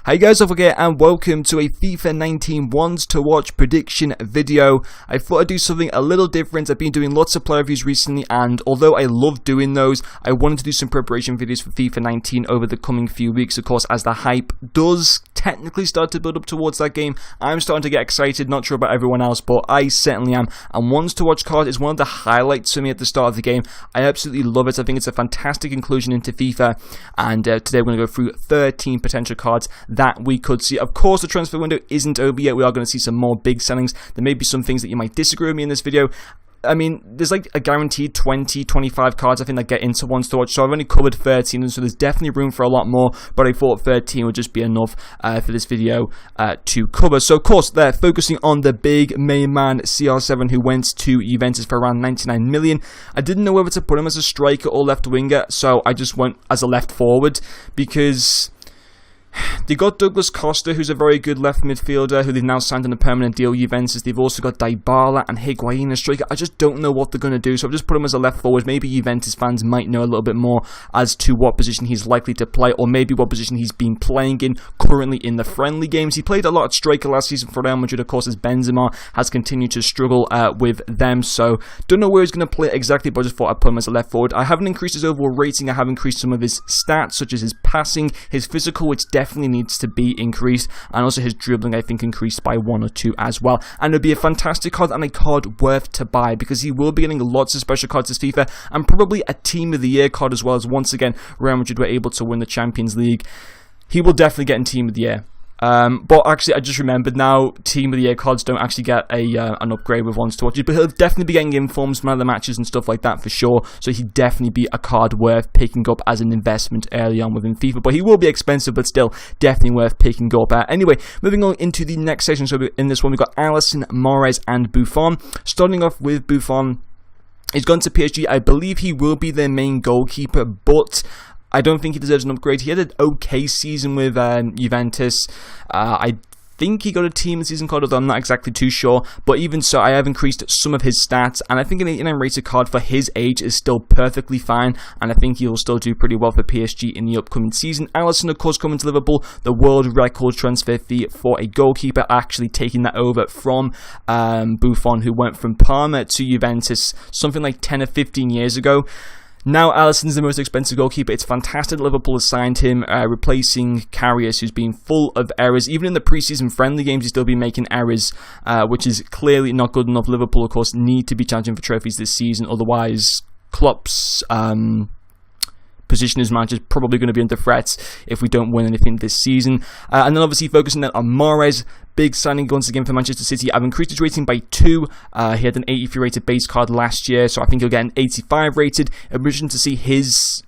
Hey guys, don't forget and welcome to a FIFA 19 ones to watch prediction video. I thought I'd do something a little different. I've been doing lots of player reviews recently, and although I love doing those, I wanted to do some preparation videos for FIFA 19 over the coming few weeks. Of course, as the hype does technically start to build up towards that game, I'm starting to get excited. Not sure about everyone else, but I certainly am. And ones to watch card is one of the highlights for me at the start of the game. I absolutely love it. I think it's a fantastic inclusion into FIFA, and today we're going to go through 13 potential cards that we could see. Of course, the transfer window isn't over yet. We are going to see some more big signings. There may be some things that you might disagree with me in this video. I mean, there's like a guaranteed 20, 25 cards, I think, that get into ones to watch. So I've only covered 13, and so there's definitely room for a lot more. But I thought 13 would just be enough for this video to cover. So, of course, they're focusing on the big main man, CR7, who went to Juventus for around 99 million. I didn't know whether to put him as a striker or left winger, so I just went as a left forward because they got Douglas Costa, who's a very good left midfielder, who they've now signed on a permanent deal with Juventus. They've also got Dybala and Higuain as striker. I just don't know what they're going to do, so I've just put him as a left forward. Maybe Juventus fans might know a little bit more as to what position he's likely to play, or maybe what position he's been playing in currently in the friendly games. He played a lot at striker last season for Real Madrid, of course, as Benzema has continued to struggle with them, so don't know where he's going to play exactly, but I just thought I'd put him as a left forward. I haven't increased his overall rating. I have increased some of his stats, such as his passing, his physical, which definitely needs to be increased, and also his dribbling, I think, increased by 1 or 2 as well. And it'll be a fantastic card and a card worth to buy, because he will be getting lots of special cards this FIFA, and probably a Team of the Year card as well, as once again Real Madrid were able to win the Champions League. He will definitely get in Team of the Year. But actually, I just remembered now, Team of the Year cards don't actually get an upgrade with ones to watch, but he'll definitely be getting informs from other matches and stuff like that for sure, so he'd definitely be a card worth picking up as an investment early on within FIFA. But he will be expensive, but still definitely worth picking up. Anyway, moving on into the next section. So in this one, we've got Alisson, Mahrez and Buffon. Starting off with Buffon, he's gone to PSG. I believe he will be their main goalkeeper, but I don't think he deserves an upgrade. He had an okay season with Juventus. I think he got a team of the season card, although I'm not exactly too sure. But even so, I have increased some of his stats, and I think an 89 rated card for his age is still perfectly fine, and I think he'll still do pretty well for PSG in the upcoming season. Alisson, of course, coming to Liverpool, the world record transfer fee for a goalkeeper, actually taking that over from Buffon, who went from Parma to Juventus something like 10 or 15 years ago. Now Alisson's the most expensive goalkeeper. It's fantastic Liverpool has signed him, replacing Karius, who's been full of errors. Even in the preseason friendly games, he's still been making errors, which is clearly not good enough. Liverpool, of course, need to be challenging for trophies this season. Otherwise, Klopp's position as manager is probably going to be under threat if we don't win anything this season. And then obviously focusing on Mahrez, big signing once again for Manchester City. I've increased his rating by 2. He had an 83 rated base card last year, so I think he'll get an 85 rated. I'm interested to see his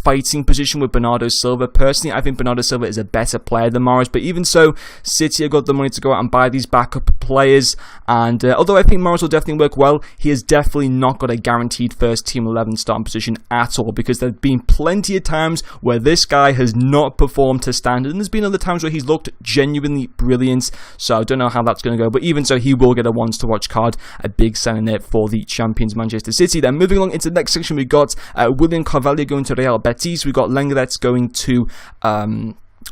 fighting position with Bernardo Silva. Personally, I think Bernardo Silva is a better player than Mahrez, but even so, City have got the money to go out and buy these backup players, and although I think Mahrez will definitely work well, he has definitely not got a guaranteed first team 11 starting position at all, because there have been plenty of times where this guy has not performed to standard, and there's been other times where he's looked genuinely brilliant, so I don't know how that's going to go, but even so, he will get a ones to watch card, a big signing there for the champions Manchester City. Then moving along into the next section, we got William Carvalho going to Real Betis. We've got Lenglet going to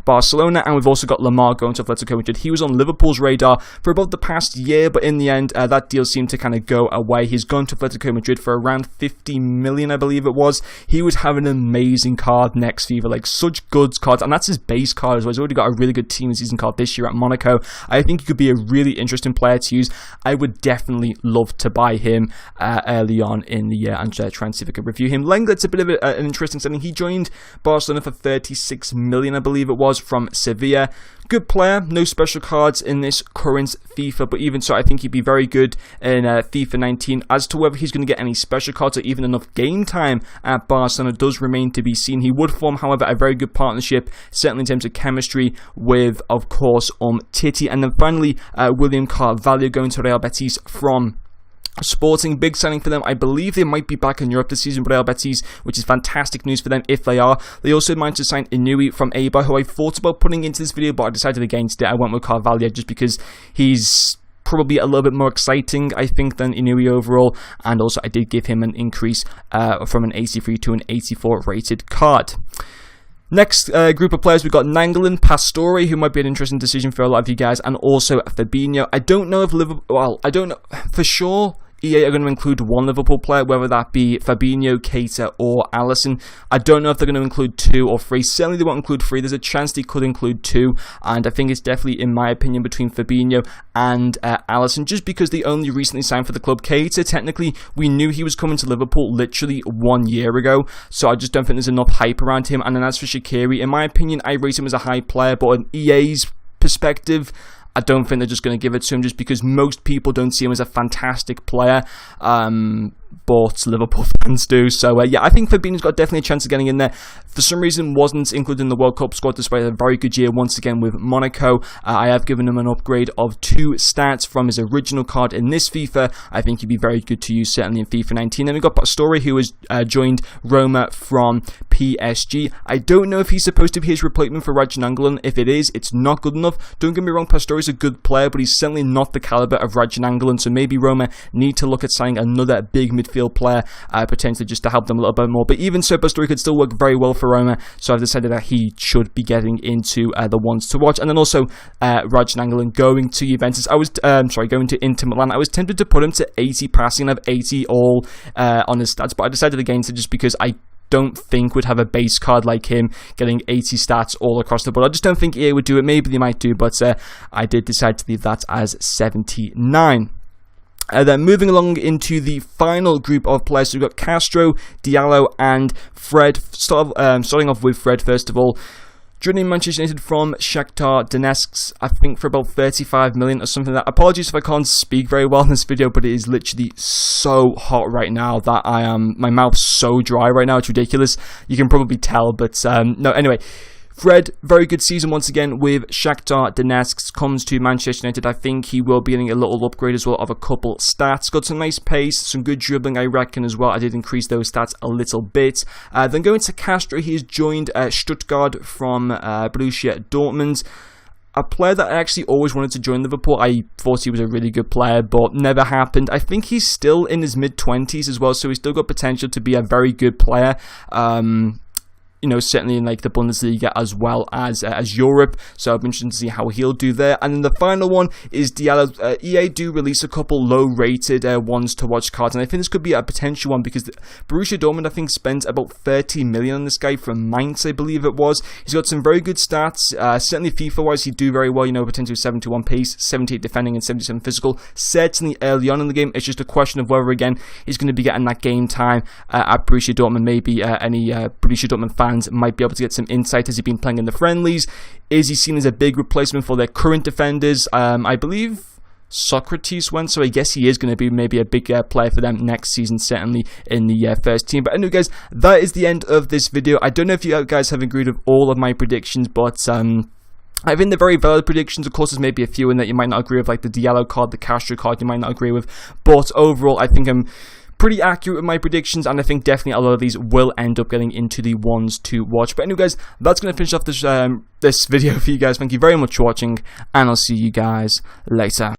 Barcelona, and we've also got Lamar going to Atletico Madrid. He was on Liverpool's radar for about the past year, but in the end, that deal seemed to kind of go away. He's gone to Atletico Madrid for around 50 million, I believe it was. He would have an amazing card next FIFA, like such good cards, and that's his base card as well. He's already got a really good team season card this year at Monaco. I think he could be a really interesting player to use. I would definitely love to buy him early on in the year and try and see if I could review him. Lenglet's a bit of an interesting signing. He joined Barcelona for 36 million, I believe it was, from Sevilla. Good player, no special cards in this current FIFA, but even so, I think he'd be very good in FIFA 19. As to whether he's going to get any special cards or even enough game time at Barcelona does remain to be seen. He would form, however, a very good partnership, certainly in terms of chemistry, with, of course, Titi. And then finally, William Carvalho going to Real Betis from Sporting. Big signing for them. I believe they might be back in Europe this season with Real Betis, which is fantastic news for them if they are. They also managed to sign Inui from Eibar, who I thought about putting into this video, but I decided against it. I went with Carvalho just because he's probably a little bit more exciting, I think, than Inui overall, and also I did give him an increase from an 83 to an 84 rated card. Next group of players, we've got Nainggolan, Pastore, who might be an interesting decision for a lot of you guys, and also Fabinho. I don't know if Liverpool, well, I don't know for sure. EA are going to include one Liverpool player, whether that be Fabinho, Keita, or Alisson. I don't know if they're going to include 2 or 3. Certainly they won't include 3. There's a chance they could include 2, and I think it's definitely, in my opinion, between Fabinho and Alisson, just because they only recently signed for the club. Keita, technically, we knew he was coming to Liverpool literally 1 year ago, so I just don't think there's enough hype around him. And then as for Shaqiri, in my opinion, I rate him as a high player, but in EA's perspective, I don't think they're just going to give it to him just because most people don't see him as a fantastic player, but Liverpool fans do. So, yeah, I think Fabinho's got definitely a chance of getting in there. For some reason, wasn't included in the World Cup squad despite a very good year once again with Monaco. I have given him an upgrade of 2 stats from his original card in this FIFA. I think he'd be very good to use, certainly in FIFA 19. Then we've got Pastore, who has joined Roma from PSG. I don't know if he's supposed to be his replacement for Nainggolan. If it is, it's not good enough. Don't get me wrong, Pastore is a good player, but he's certainly not the caliber of Nainggolan. So maybe Roma need to look at signing another big midfield player, potentially just to help them a little bit more. But even so, Pastore could still work very well for Roma, so I've decided that he should be getting into the ones to watch. And then also Nainggolan going to Juventus. I was going to Inter Milan. I was tempted to put him to 80 passing and have 80 all on his stats, but I decided against it just because I don't think would have a base card like him getting 80 stats all across the board. I just don't think EA would do it. Maybe they might do, but I did decide to leave that as 79. Then moving along into the final group of players, so we've got Castro, Diallo, and Fred. Starting off with Fred, first of all. Joining Manchester United from Shakhtar Donetsk, I think for about 35 million or something like that. Apologies if I can't speak very well in this video, but it is literally so hot right now that my mouth's so dry right now. It's ridiculous. You can probably tell, but no, anyway. Fred, very good season once again with Shakhtar Donetsk, comes to Manchester United. I think he will be getting a little upgrade as well of a couple stats. Got some nice pace, some good dribbling I reckon as well. I did increase those stats a little bit. Then going to Castro, he has joined Stuttgart from Borussia Dortmund. A player that I actually always wanted to join Liverpool. I thought he was a really good player, but never happened. I think he's still in his mid-20s as well, so he's still got potential to be a very good player. You know, certainly in like the Bundesliga as well as Europe. So I'm interested to see how he'll do there. And then the final one is Diallo. EA do release a couple low-rated ones to watch cards, and I think this could be a potential one because Borussia Dortmund, I think, spent about 30 million on this guy from Mainz, I believe it was. He's got some very good stats. Certainly FIFA-wise, he'd do very well. You know, potentially 71 pace, 78 defending, and 77 physical. Certainly early on in the game, it's just a question of whether again he's going to be getting that game time at Borussia Dortmund. Maybe any Borussia Dortmund fans might be able to get some insight as he's been playing in the friendlies. Is he seen as a big replacement for their current defenders? I believe Socrates went, so I guess he is going to be maybe a big player for them next season, certainly in the first team. But anyway, guys, that is the end of this video. I don't know if you guys have agreed with all of my predictions, but I think they're very valid predictions. Of course, there's maybe a few in that you might not agree with, like the Diallo card, the Castro card, you might not agree with. But overall, I think I'm pretty accurate with my predictions, and I think definitely a lot of these will end up getting into the ones to watch. But anyway, guys, that's going to finish off this video for you guys. Thank you very much for watching, and I'll see you guys later.